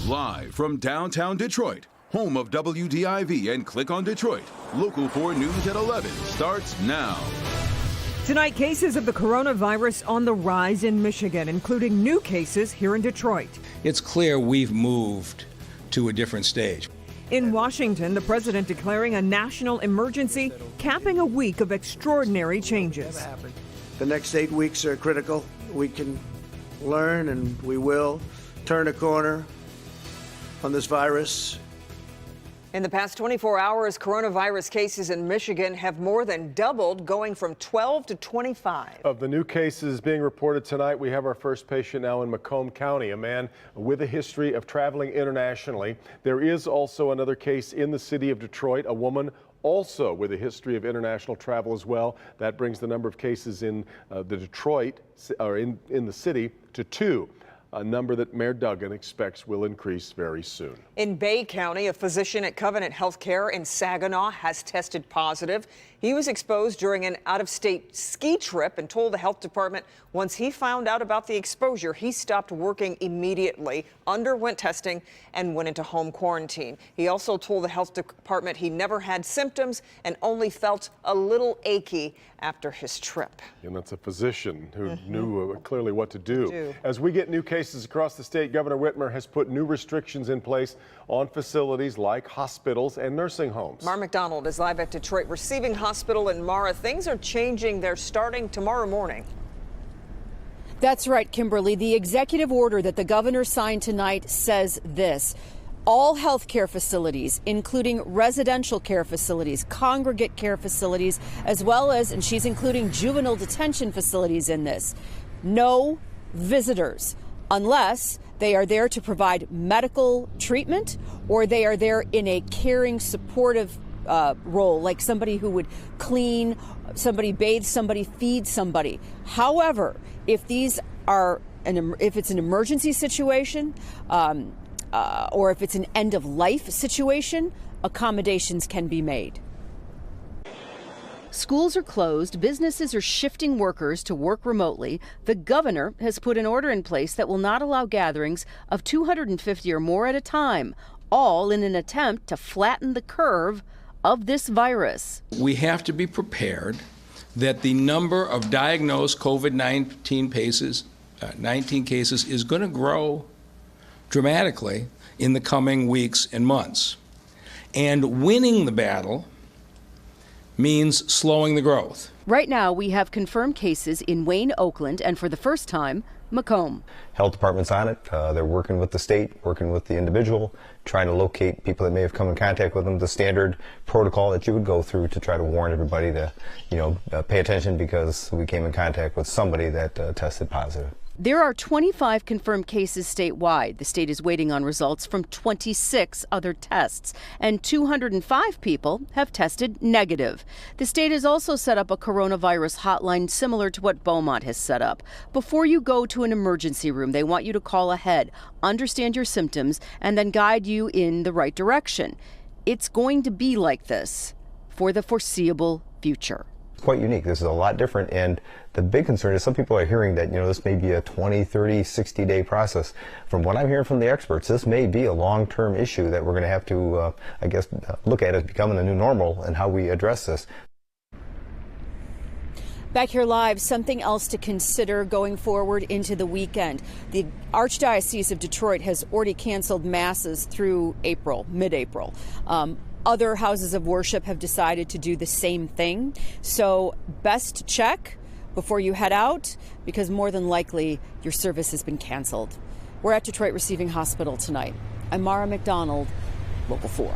Live from downtown Detroit, home of WDIV and Click on Detroit, Local 4 News at 11 starts now. Tonight, cases of the coronavirus on the rise in Michigan, including new cases here in Detroit. It's clear we've moved to a different stage. In Washington, the president declaring a national emergency, capping a week of extraordinary changes. The next 8 weeks are critical. We can learn, and we will turn a corner on this virus. In the past 24 hours, coronavirus cases in Michigan have more than doubled, going from 12 to 25. Of the new cases being reported tonight, we have our first patient now in Macomb County, a man with a history of traveling internationally. There is also another case in the city of Detroit, a woman also with a history of international travel as well. That brings the number of cases in in the city to 2. A number that Mayor Duggan expects will increase very soon. In Bay County, a physician at Covenant Healthcare in Saginaw has tested positive. He was exposed during an out-of-state ski trip and told the health department once he found out about the exposure, he stopped working immediately, underwent testing, and went into home quarantine. He also told the health department he never had symptoms and only felt a little achy after his trip. And that's a physician who knew clearly what to do. As we get new cases across the state, Governor Whitmer has put new restrictions in place on facilities like hospitals and nursing homes. Mara McDonald is live at Detroit Receiving Hospital in Mara. Things are changing. They're starting tomorrow morning. That's right, Kimberly. The executive order that the governor signed tonight says this. All healthcare facilities, including residential care facilities, congregate care facilities, as well as, and she's including juvenile detention facilities in this, no visitors unless they are there to provide medical treatment or they are there in a caring, supportive role, like somebody who would clean, somebody bathe somebody, feed somebody. However, if these are if it's an emergency situation, or if it's an end-of-life situation, accommodations can be made. Schools are closed, businesses are shifting workers to work remotely. The governor has put an order in place that will not allow gatherings of 250 or more at a time, all in an attempt to flatten the curve of this virus. We have to be prepared that the number of diagnosed COVID-19 cases is going to grow dramatically in the coming weeks and months. And winning the battle means slowing the growth. Right now, we have confirmed cases in Wayne, Oakland, and for the first time, Macomb. Health department's on it. They're working with the state, working with the individual, trying to locate people that may have come in contact with them. The standard protocol that you would go through to try to warn everybody to, pay attention because we came in contact with somebody that tested positive. There are 25 confirmed cases statewide. The state is waiting on results from 26 other tests, and 205 people have tested negative. The state has also set up a coronavirus hotline similar to what Beaumont has set up. Before you go to an emergency room, they want you to call ahead, understand your symptoms, and then guide you in the right direction. It's going to be like this for the foreseeable future. Quite unique. This is a lot different, and the big concern is some people are hearing that this may be a 20, 30, 60-day process. From what I'm hearing from the experts, this may be a long-term issue that we're going to have to, look at as becoming the new normal and how we address this. Back here live, something else to consider going forward into the weekend. The Archdiocese of Detroit has already canceled masses through mid-April. Other houses of worship have decided to do the same thing. So best check before you head out, because more than likely your service has been canceled. We're at Detroit Receiving Hospital tonight. I'm Mara McDonald, Local 4.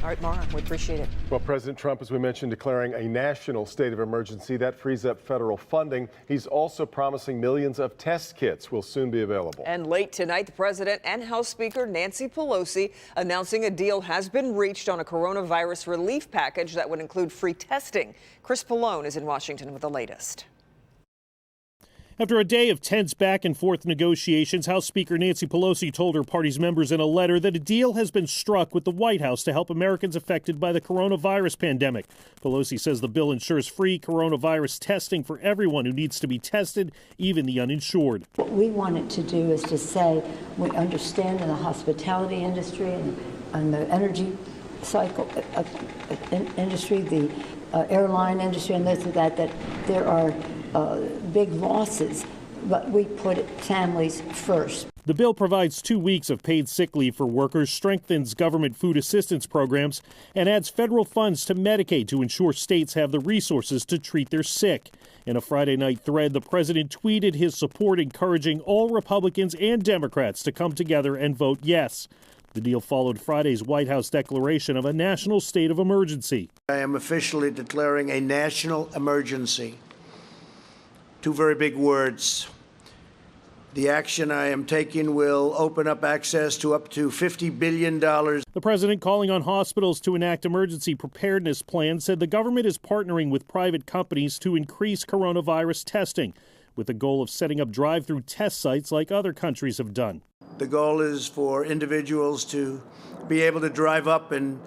All right, Mara, we appreciate it. Well, President Trump, as we mentioned, declaring a national state of emergency. That frees up federal funding. He's also promising millions of test kits will soon be available. And late tonight, the president and House Speaker Nancy Pelosi announcing a deal has been reached on a coronavirus relief package that would include free testing. Chris Pallone is in Washington with the latest. After a day of tense back-and-forth negotiations, House Speaker Nancy Pelosi told her party's members in a letter that a deal has been struck with the White House to help Americans affected by the coronavirus pandemic. Pelosi says the bill ensures free coronavirus testing for everyone who needs to be tested, even the uninsured. What we wanted to do is to say we understand in the hospitality industry and the energy cycle industry, the airline industry, and that there are big losses, but we put families first. The bill provides 2 weeks of paid sick leave for workers, strengthens government food assistance programs, and adds federal funds to Medicaid to ensure states have the resources to treat their sick. In a Friday night thread, the president tweeted his support, encouraging all Republicans and Democrats to come together and vote yes. The deal followed Friday's White House declaration of a national state of emergency. I am officially declaring a national emergency. Two very big words. The action I am taking will open up access to up to $50 billion. The president, calling on hospitals to enact emergency preparedness plans, said the government is partnering with private companies to increase coronavirus testing, with the goal of setting up drive-through test sites like other countries have done. The goal is for individuals to be able to drive up and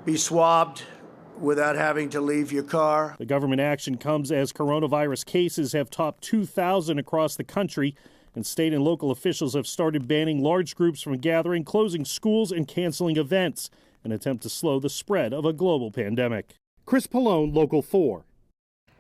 be swabbed without having to leave your car. The government action comes as coronavirus cases have topped 2,000 across the country, and state and local officials have started banning large groups from gathering, closing schools, and canceling events, an attempt to slow the spread of a global pandemic. Chris Pallone, Local 4.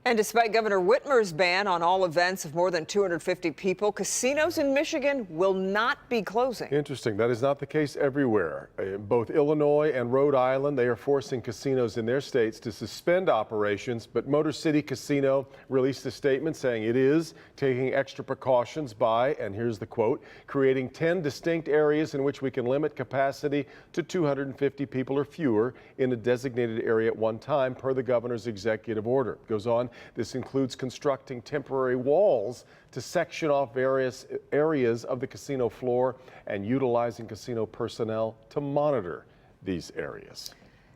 And despite Governor Whitmer's ban on all events of more than 250 people, casinos in Michigan will not be closing. Interesting. That is not the case everywhere. In both Illinois and Rhode Island, they are forcing casinos in their states to suspend operations. But Motor City Casino released a statement saying it is taking extra precautions by, and here's the quote, creating 10 distinct areas in which we can limit capacity to 250 people or fewer in a designated area at one time, per the governor's executive order. It goes on. This includes constructing temporary walls to section off various areas of the casino floor and utilizing casino personnel to monitor these areas.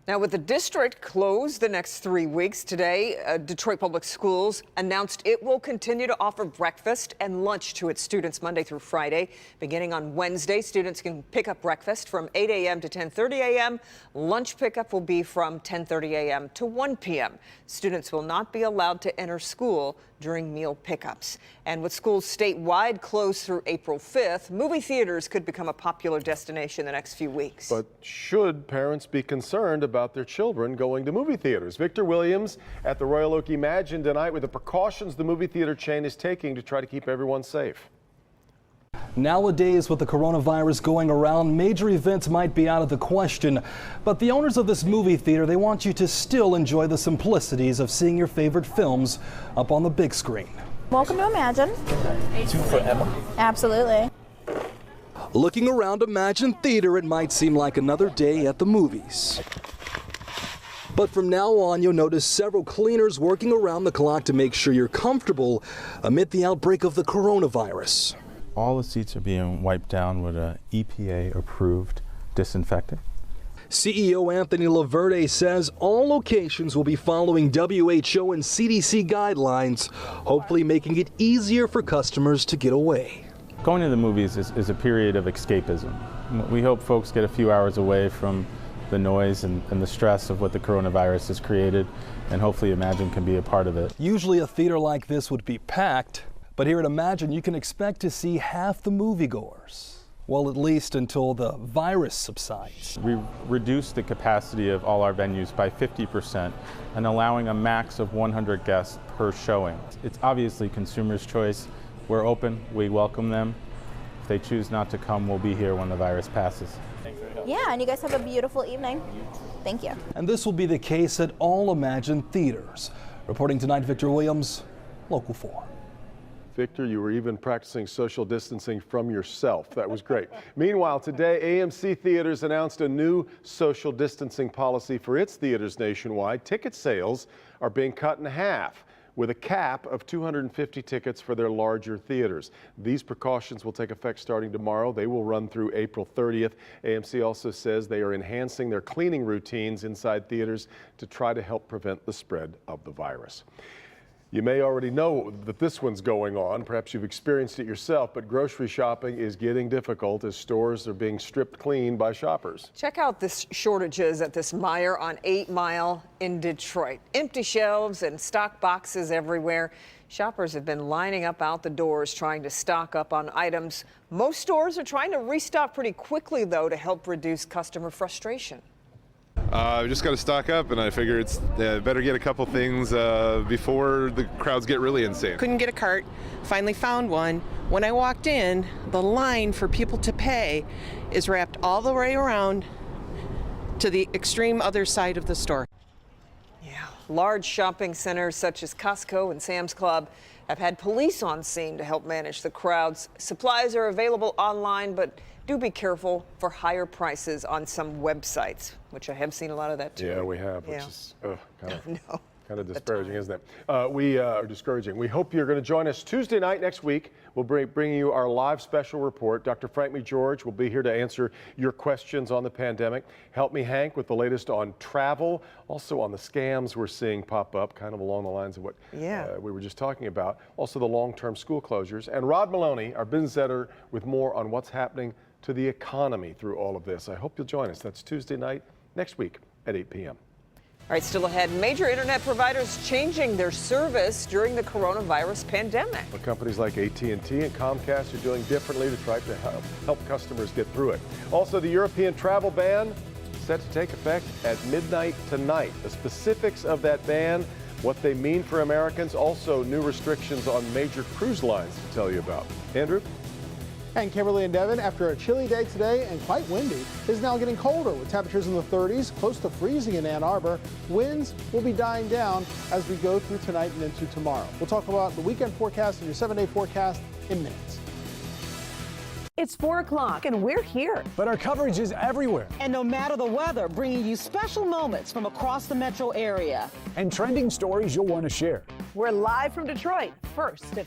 Now, with the district closed the next 3 weeks, today, Detroit Public Schools announced it will continue to offer breakfast and lunch to its students Monday through Friday. Beginning on Wednesday, students can pick up breakfast from 8 a.m. to 10:30 a.m. Lunch pickup will be from 10:30 a.m. to 1 p.m. Students will not be allowed to enter school during meal pickups. And with schools statewide closed through April 5th, movie theaters could become a popular destination the next few weeks. But should parents be concerned about their children going to movie theaters? Victor Williams at the Royal Oak Imagine tonight with the precautions the movie theater chain is taking to try to keep everyone safe. Nowadays, with the coronavirus going around, major events might be out of the question. But the owners of this movie theater, they want you to still enjoy the simplicities of seeing your favorite films up on the big screen. Welcome to Imagine. 2 for Emma. Absolutely. Looking around Imagine Theater, it might seem like another day at the movies. But from now on, you'll notice several cleaners working around the clock to make sure you're comfortable amid the outbreak of the coronavirus. All the seats are being wiped down with an EPA-approved disinfectant. CEO Anthony Laverde says all locations will be following WHO and CDC guidelines, hopefully making it easier for customers to get away. Going to the movies is a period of escapism. We hope folks get a few hours away from the noise and the stress of what the coronavirus has created, and hopefully Imagine can be a part of it. Usually a theater like this would be packed, but here at Imagine you can expect to see half the moviegoers. Well, at least until the virus subsides. We reduced the capacity of all our venues by 50% and allowing a max of 100 guests per showing. It's obviously consumers' choice. We're open, we welcome them. If they choose not to come, we'll be here when the virus passes. Yeah, and you guys have a beautiful evening. Thank you. And this will be the case at all Imagine theaters. Reporting tonight, Victor Williams, Local 4. Victor, you were even practicing social distancing from yourself. That was great. Meanwhile, today, AMC Theaters announced a new social distancing policy for its theaters nationwide. Ticket sales are being cut in half, with a cap of 250 tickets for their larger theaters. These precautions will take effect starting tomorrow. They will run through April 30th. AMC also says they are enhancing their cleaning routines inside theaters to try to help prevent the spread of the virus. You may already know that this one's going on. Perhaps you've experienced it yourself, but grocery shopping is getting difficult as stores are being stripped clean by shoppers. Check out the shortages at this Meijer on 8 Mile in Detroit. Empty shelves and stock boxes everywhere. Shoppers have been lining up out the doors trying to stock up on items. Most stores are trying to restock pretty quickly, though, to help reduce customer frustration. We just got to stock up, and I figure it's better get a couple things before the crowds get really insane. Couldn't get a cart, finally found one. When I walked in, the line for people to pay is wrapped all the way around to the extreme other side of the store. Yeah, large shopping centers such as Costco and Sam's Club have had police on scene to help manage the crowds. Supplies are available online, but do be careful for higher prices on some websites, which I have seen a lot of that too. Yeah, we have, which Yeah. is kind of disparaging, isn't it? We are discouraging. We hope you're going to join us Tuesday night next week. We'll bring you our live special report. Dr. Frank McGeorge will be here to answer your questions on the pandemic. Help me, Hank, with the latest on travel, also on the scams we're seeing pop up, kind of along the lines of what we were just talking about. Also the long-term school closures. And Rod Maloney, our business editor, with more on what's happening to the economy through all of this. I hope you'll join us. That's Tuesday night next week at 8 p.m. All right, still ahead, major internet providers changing their service during the coronavirus pandemic. But companies like AT&T and Comcast are doing differently to try to help customers get through it. Also, the European travel ban set to take effect at midnight tonight. The specifics of that ban, what they mean for Americans, also new restrictions on major cruise lines to tell you about. Andrew? And Kimberly and Devin, after a chilly day today and quite windy, is now getting colder with temperatures in the 30s, close to freezing in Ann Arbor. Winds will be dying down as we go through tonight and into tomorrow. We'll talk about the weekend forecast and your 7-day forecast in minutes. It's 4 o'clock and we're here. But our coverage is everywhere. And no matter the weather, bringing you special moments from across the metro area. And trending stories you'll want to share. We're live from Detroit, first at